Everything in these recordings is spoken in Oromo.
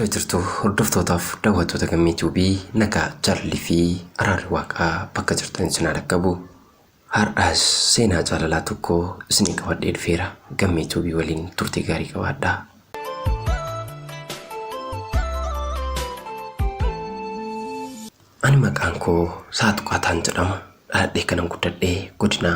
Jira jirtu hordoftootaaf daawwattoota gammiituubii nagaa jaalalli fi araarri waaqaa bakka jirtan isin haa dhaqqabu. Har'aas seenaa jaalalaa tokko isinii qabadhee dhufeera. Gammiituubii waliin turtii gaarii qabaadhaa. Ani maqaan koo Saatuqaataan jedhama. Dhaladhee kanan guddadhee godina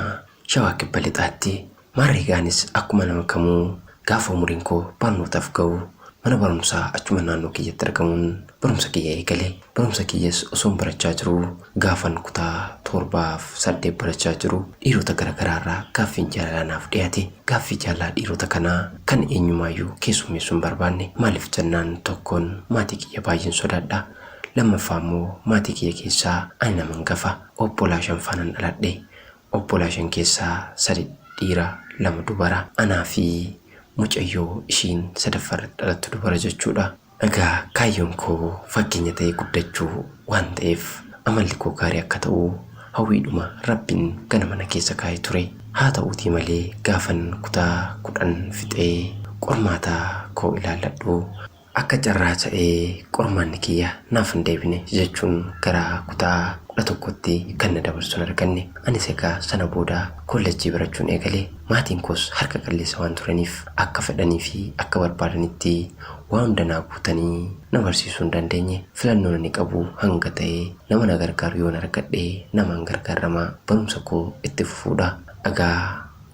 Shawaa Kibba Lixaatti. Maarreegaanis akkuma nama kamuu gaafa umuriin koo barnootaaf ga'u mana barumsaa achuma naannoo kiyyatti argamuun barumsa kiyya eegalee barumsa kiyyas osoo barachaa jiruu gaafan kutaa 7-8 barachaa jiru dhiirota garaagaraarraa gaaffiin jaalalaa naaf dhiyaate. Gaaffii jaalalaa dhiirota kanaa kan eenyumaayyuu keessummeessuu hin barbaanne. Maaliif jennaan tokkoon maatii kiyya baay'een sodaadha. Lammaffaa immoo maatii kiyya keessaa ani nama hangafa. Obbolaa 5 faanaan dhaladhe. Obbolaa 5 keessaa 3 dhiira 2 dubara. Anaa fi mucayyoo ishiin sadaffaarratti dhalattu dubara jechuudha. Egaa kaayyoon koo fakkeenya ta'ee guddachuu waan ta'eef amalli koo gaarii akka ta'u hawwiidhuma Rabbiin gana mana keessa kaa'ee ture. Haa ta'uutii malee gaafan kutaa 10 fixee qormaata koo ilaalladhu akka carraa ta'ee qormaanni kiyya naaf hin deebine jechuun gara kutaa 11tti kan na dabarsuun arganne. Anis egaa sana booda koolleejjii barachuun eegalee maatiin koos harka qalleessa waan turaniif akka fedhanii fi akka barbaadanitti waan hunda naa guutanii na barsiisuu hin dandeenye. Filannoon ani qabu hanga ta'ee nama na gargaaru yoon argadhe namaan gargaaramaa barumsa koo itti fufuudha. Egaa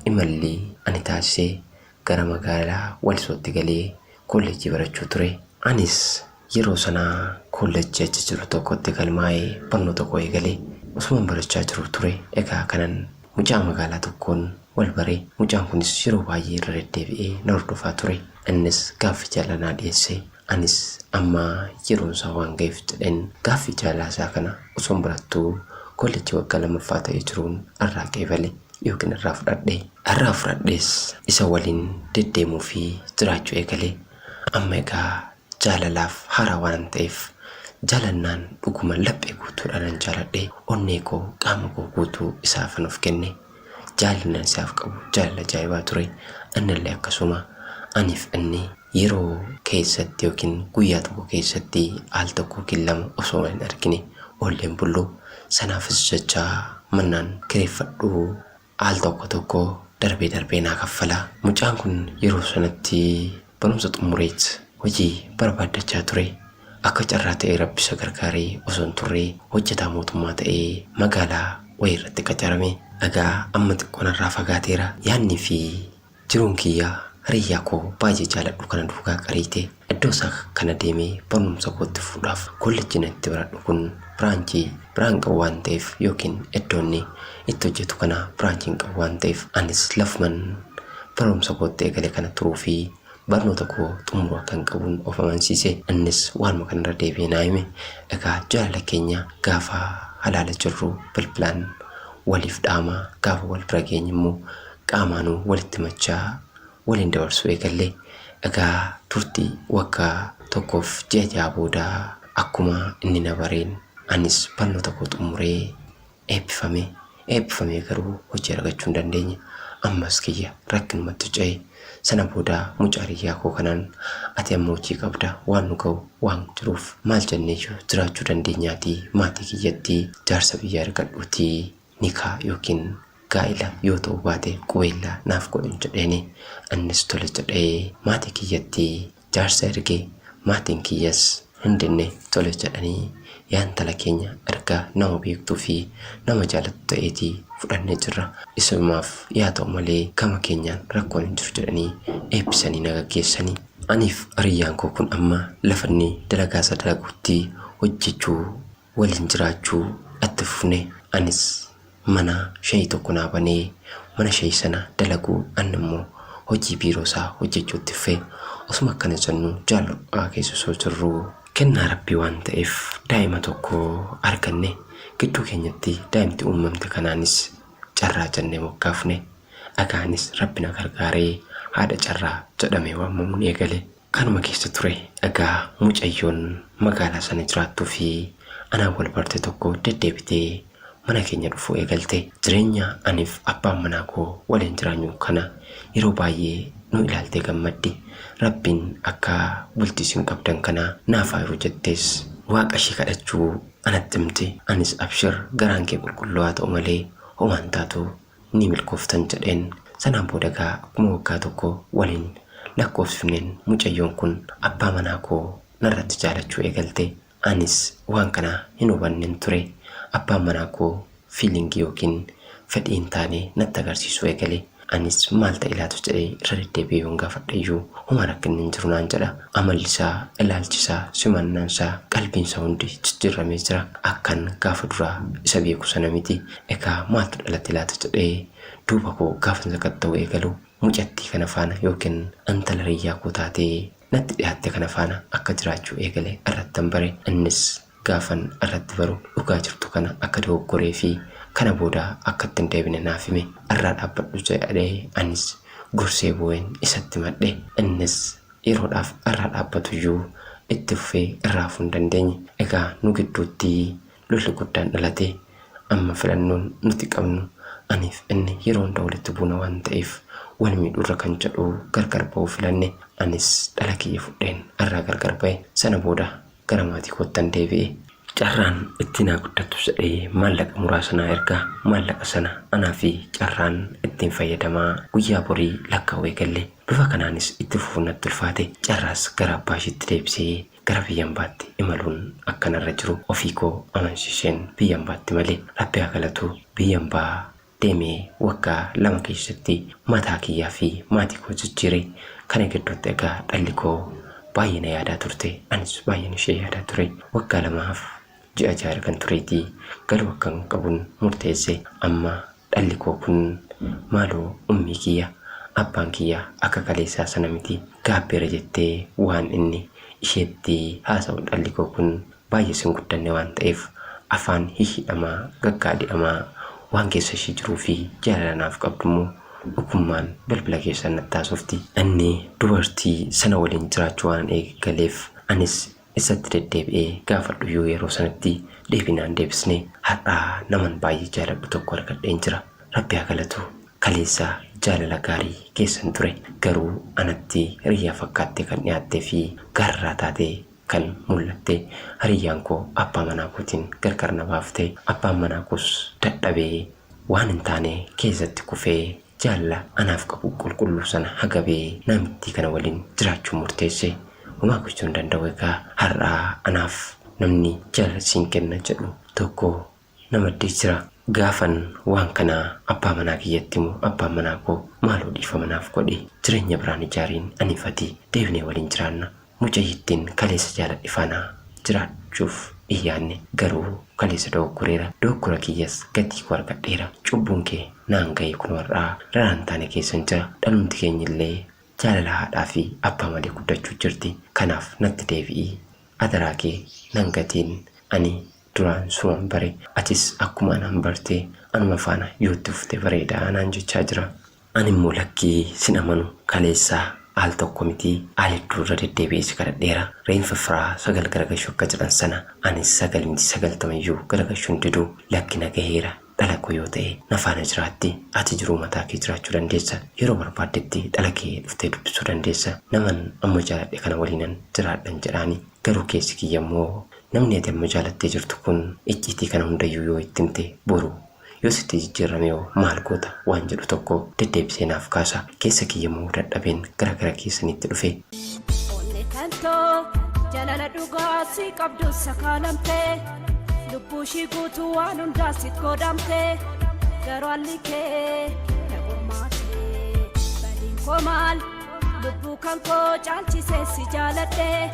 imalli ani taasisee gara magaalaa Walisootti galee koolleejjii barachuu ture. Anis yeroo sanaa koolleejjii achi jiru tokkotti galmaa'ee barnoota koo eegalee osuma barachaa jiru ture. Egaa kanan mucaa magaalaa tokkoon wal baree. Mucaan kunis yeroo baay'ee irra deddeebi'ee na hordofaa ture. Innis gaaffii jaalalaa dhiyeesse. Anis amma yeroon isaa waan ga'eef jedheen gaaffii jaalalaa isaa kana osoo barattuu koolleejjii waggaa 2ffaa ta'ee jiruun irraa qeebale yookiin irraa fudhadhe. Irraa fudhadhees isa waliin deddeemuu fi jiraachuu eegalee. Amma egaa jaalalaaf haaraa waan ta'eef jaalannaan dhuguma laphee guutuudhaan jaaladhe. Onnee koo qaama koo guutuu isaaf nuuf kenne. Jaalallaan isaaf qabu jaalala ajaa'ibaa ture. Innillee akkasuma aniif inni yeroo keessatti yookiin guyyaa tokko keessatti al tokko yookiin 2 osoo hin argine oolleen bullu. Sanaafis jecha mannaan kireeffadhu al tokko darbee naa kaffala. Mucaan kun yeroo sanatti barumsa xumureet hojii barbaaddachaa ture. Akka carraa ta'ee Rabbi isa gargaaree osoo hin turre hojjetaa mootummaa ta'ee magaalaa wayii irratti qacarame. Egaa amma xiqqoon irraa fagaateera. Yaadni fi jiruun kiyya hiriyaa koo baay'ee jaaladhu kana duukaa qariite. Iddoo isaa kana deemee barumsa kootti fuudhaaf koolleejjiin itti baradhu kun biraan qabu waan ta'eef yookiin iddoonni itti hojjetu kana biraanchiin qabu waan ta'eef anis lafuman barumsa kootti eegalee kana turuu fi barnoota koo xumuruu kan qabuun of amansiise. Innis waanuma kanarra deebi'ee naa hime. Egaa jaalala keenya gaafa halaala jirru bilbilaan waliif dhaamaa gaafa wal bira geenye immoo qaamaanuu walitti machaa waliin dabarsuu eegallee. Egaa turtii waggaa 1.5 booda akkuma inni na bareen anis barnoota koo xumuree eebbifamee garuu hojii argachuu hin dandeenye. Ammas kiyya rakkinumatti ce'e. Sana booda mucaa hiriyaa koo kanaan ati amma hojii qabda waan nu ga'u waan jiruuf maal jenneeyyuu jiraachuu dandeenyaatii maatii kiyyatti jaarsa biyya argadhuutii nikaa yookiin gaa'ila yoo ta'u baate qubeellaa naaf godhin jedheeni. Innis tole jedhee maatii kiyyatti jaarsa ergee maatiin kiyyas hin dinne tole jedhanii yaa intala keenya ergaa nama beektuu fi nama jaalattu ta'eetii fudhannee jirra. Isumaaf yaa ta'u malee gama keenyaan rakkoon hin jiru jedhanii eebbisanii na gaggeessanii. Aniif hiriyyaan koo kun amma lafa inni dalagaa isa dalaguutti hojjechuu waliin jiraachuu itti fufne. Anis mana shayii tokko naa banee mana shayii sana dalaguu ani immoo hojii biiroo isaa hojjechuutti fufee. Osuma akkana jennu jaalala keessa osoo jirru kennaa Rabbii waan ta'eef daa'ima tokko arganne. Gidduu keenyatti daa'imti uumamte kanaanis carraa jennee moggaafne. Agaanis Rabbi na gargaaree haadha carraa jedhamee waamamuun eegale. Kanuma keessa ture. Egaa mucayyoon magaalaa sana jiraattuu fi anaan wal barte tokko deddeebitee mana keenya dhufuu eegalte. Jireenya aniif abbaan manaa koo waliin jiraanyu kana yeroo baay'ee nu ilaaltee gammaddi. Rabbiin akka bultii isin qabdan kana naaf haa jettees waaqa ishee kadhachuu anatti himte. Anis abshir garaan kee qulqulluu haa ta'u malee homaan taatu ni milkooftan jedheen. Sanaan booda akkuma waggaa tokko waliin lakkoofsifneen mucayyoon kun abbaa manaa koo narratti jaalachuu eegalte. Anis waan kana hin hubanneen ture. Abbaan manaa koo fiilingii yookiin fedhii hin taane natti agarsiisuu eegale. Anis maal ta'e laatu jedhee irra deddeebi'ee yoon gaafadheyyuu homaan akka inni hin jiru naan jedha. Amalli isaa, ilaalchi isaa, simannaan isaa, qalbiin isaa hundi jijjiiramee jira. Akkan gaafa duraa isa beeku sana miti. Egaa maaltu dhalate laata jedhee duuba koo gaafa sakatta'uu eegalu mucattii kana faana yookiin intala riyyaa koo taatee natti dhiyaatte kana faana akka jiraachuu eegale irrattan bare. Innis gaafan irratti baru dhugaa jirtu kana akka dogoggoree fi kana booda akka ittiin deebine naaf hime. Irraa dhaabbadhu jedhee anis gorsee boo'een isatti madhe. Innis yeroodhaaf irraa dhaabbatuyyuu itti fufee irraa hafuu hin dandeenye. Egaa nu gidduutti lolli guddaan dhalate. Amma filannoon nuti qabnu aniif inni yeroo hunda walitti buuna waan ta'eef wal miidhuurra kan jedhu gargar ba'uu filanne. Anis dhala kiyya fudheen irraa gargar ba'e. Sana booda gara maatii koottan deebi'e. Carraan itti naa guddattu jedhee maallaqa muraasa naa ergaa. Maallaqa sana anaa fi carraan ittiin fayyadamaa guyyaa borii lakkaa'uu eegalle. Bifa kanaanis itti fufuun natti ulfaate. Carraas gara abbaa isheetti deebisee gara biyya ambaatti imaluun akkanarra jiru ofii koo amansiiseen biyya ambaatti malee. Rabbi haa galatu. Biyya ambaa deemee waggaa 2 keessatti mataa kiyyaa fi maatii koo jijjiire. Kana gidduutti egaa dhalli koo baay'ee na yaadaa turte. Anis baay'een ishee yaadaa ture. Waggaa 2 ji'a 6 kan tureetii galuu akkan qabuun murteesse. Amma dhalli koo kun maaloo ummii kiyya abbaan kiyya akka kaleessaa sana miti. Gaabbeera jettee waan inni isheetti haasa'u dhalli koo kun baay'ee sin guddanne waan ta'eef afaan hihidhamaa gaggaadhi'amaa waan keessa ishee jiruu fi jaalala naaf qabdummoo dhukummaan bilbila keessan natti haasofti. Inni dubartii sana waliin jiraachuu waan eegaleef anis isatti deddeebi'ee gaafadhu yeroo sanatti deebinaan deebisne. Har'aa naman baay'ee jaaladhu tokko argadheen jira. Rabbi haa galatu. Kaleessa jaalala gaarii keessan ture. Garuu anatti hiriyaa fakkaattee kan dhiyaattee fi gaarraa taatee kan mul'atte. Hiriyyaan koo abbaa manaa kootiin gargar na baaftee. Abbaan manaa koos dadhabee waan hin taane keessatti kufee jaalala anaaf qabu qulqulluu sana hagabee namittii kana waliin jiraachuu murteesse. Homaa gochuu hin danda'u. Egaa har'aa anaaf namni jaalala siin kenna jedhu tokko namaddee jira. Gaafan waan kana abbaa manaa kiyyatti immoo abbaan manaa koo maaloo dhiifama naaf godhe jireenya biraan ijaariin aniifati deebinee waliin jiraanna. Mucayyittiin kaleessa jaaladhi faanaa jiraachuuf iyyaanne garuu kaleessa dogoggoreera. Dogoggora kiyyas gatii koo argadheera. Cubbuun kee naan ga'e kun warraa raraan taane keessan jira. Dhalumti keenyillee jaalala haadhaa fi abbaa malee guddachuu jirti. Kanaaf natti deebi'ii adaraa kee nan gatiin. Ani duraan suman bare atis akkuma anaan bartee anuma faana yootti ufte bareedaa anaan jechaa jira. Ani immoo lakkii sin amanu kaleessaa al tokko miti al hedduu deddeebi'ee si kadhadheera. Reenfa firaa 9 garagalchuu akka jedhan sana anis 9 miti 90 garagalchuun diduu lakki na gaheera. Dhala koo yoo ta'e na faana jiraatti. Ati jiruu mataa kee jiraachuu dandeessa. Yeroo barbaaddetti dhala kee dhuftee dubbisuu dandeessa. Naman amma jaaladhe kana waliinan jiraadhan jedhaani. Garuu keessi kiyya immoo namni ati amma jaalattee jirtu kun icciitii kana hundayyuu yoo itti himte boru yoo sitti jijjiirame yoo maal goota waan jedhu tokko deddeebisee naaf kaasa. Keessa kiyya immoo dadhabeen gara keessanitti dhufe. Onni tantoo jaalala dhugaa si qabdu sakaalamtee lubbuu ishii guutuu waan hundaa sitti godhamtee garuu haalli kee na gurmaatee badiin koo maal lubbuu kan koo caalchisee si jaaladhee.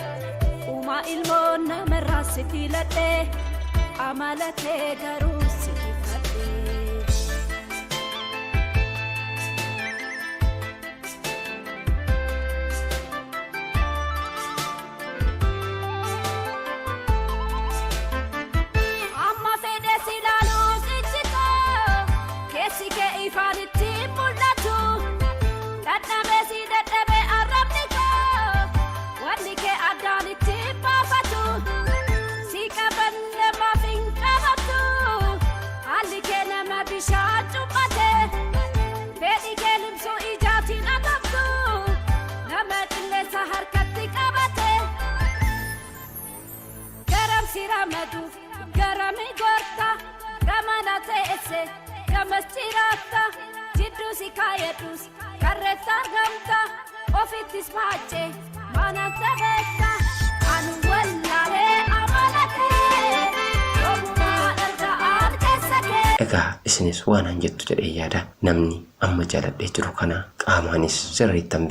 Uma ilmoon namarraa si filadhee amala kee garuu si fudhadhee. Amma fedhee si ilaaluu ijjitoo keessi kee ifaan itti mul'atu dadhabee si dadhabee arrabni koo wanni kee addaan itti baafatu si qaban namaaf hin qabatu madu garami gorta gamana teesse gamachirata jiddu sikayedus karreta gamta ofittis paache mana tabetta anu wallahe amalate yomuma erga arkesake. Egaa isinis waan jettu jedhee yaada. Namni amma jaaladhee jiru kana qaamaanis sirriittan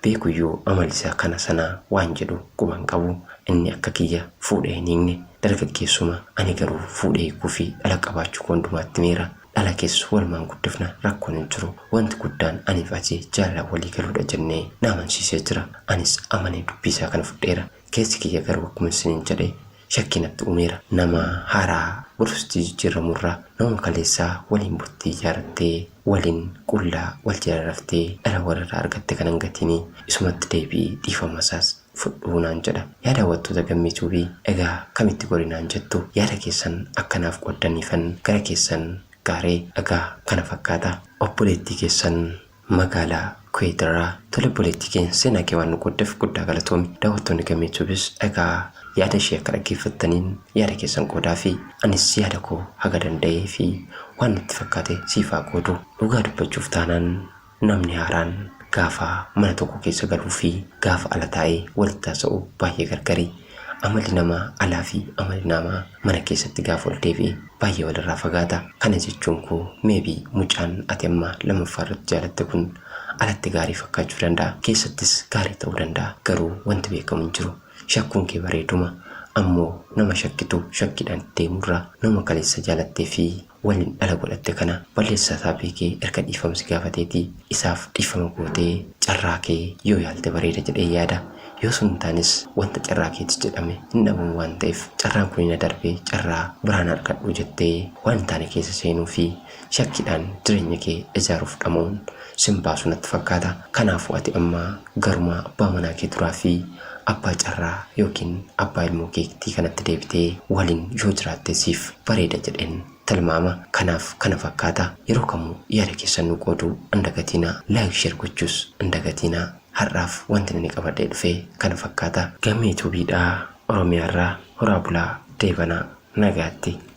beekuyyuu amalisaa kana sana waan jedhu quban qabu. Inni akka kiyya fuudhee hin hiikne dargaggeessuma ani garuu fuudhee hiikuu fi dhala qabaachuu hundumaatti miira. Dhala keessa walumaan guddifna rakkoon hin jiru. Wanti guddaan aniif ati jaalala walii galuudha jennee na amansiisee jira. Anis amanee dubbisaa kana fudheera. Keessi kiyya garuu akkuma isiniin jedhee shakkinatti uumeera. Nama haaraa gorsitii jijjiiramurraa nama kaleessaa waliin bultii ijaarrattee waliin qullaa wal jaalalaftee dhala warraa argatte kanan gatinii isumatti deebi'ii dhiifamasaas fudhuu naan jedha. Yaada hawwattoota gammachuu fi egaa kamitti gorinaan jettu yaada keessan akkanaaf qoddaniifan gara keessan gaaree egaa kana fakkaata. Obboleettii keessan magaalaa Kuweetirraa tole obboleettii keenya seenaa kee waan nu qoddeef guddaa galatoomi. Daawwattoonni gammachuufis egaa yaada ishee akka dhaggeeffattaniin yaada keessan qoodaa fi anis yaada koo haga danda'ee fi waan natti fakkaate siifaa qoodu. Dhugaa dubbachuuf taanaan namni haaraan gaafa mana tokko keessa galuu fi gaafa ala taa'ee walitti haasa'u baay'ee gargari. Amalli namaa alaa fi amalli namaa mana keessatti gaafa ol deebi'e baay'ee walirraa fagaata. Kana jechuun koo meebii mucaan ati amma lammaffaarratti jaalatte kun alatti gaarii fakkaachuu danda'a, keessattis gaarii ta'uu danda'a. Garuu wanti beekamu hin jiru. Shakkuun kee bareeduma ammoo nama shakkitu shakkiidhaan deemurraa nama kaleessa jaalattee fi waliin dhala godhatte kana balleessataa beekee erga dhiifamsi gaafateetii isaaf dhiifama gootee carraa kee yoo yaalte bareeda jedhee yaada. Yoo sun taanis wanta carraa keetti jedhame hin dhabamu waan ta'eef carraan kun na darbee carraa biraan argadhu jettee waan taane keessa seenuu fi shakkiidhaan jireenya kee ijaaruuf dhamuun sin baasu natti fakkaata. Kanaafuu ati amma garuma abbaa manaa kee turaa fi abbaa carraa yookiin abbaa ilmoo keetii kanatti deebitee waliin yoo jiraatte siif bareeda jedheen tilmaama. Kanaaf kana fakkaata. Yeroo kamuu yaada keessan nu qooduu hin dagatinaa. Laayik sheer gochuus hin dagatinaa. Har'aaf wanti inni qabadhee dhufe kana fakkaata. Gammee tuubiidhaa Oromiyaarraa horaa bulaa deebanaa nagaatti.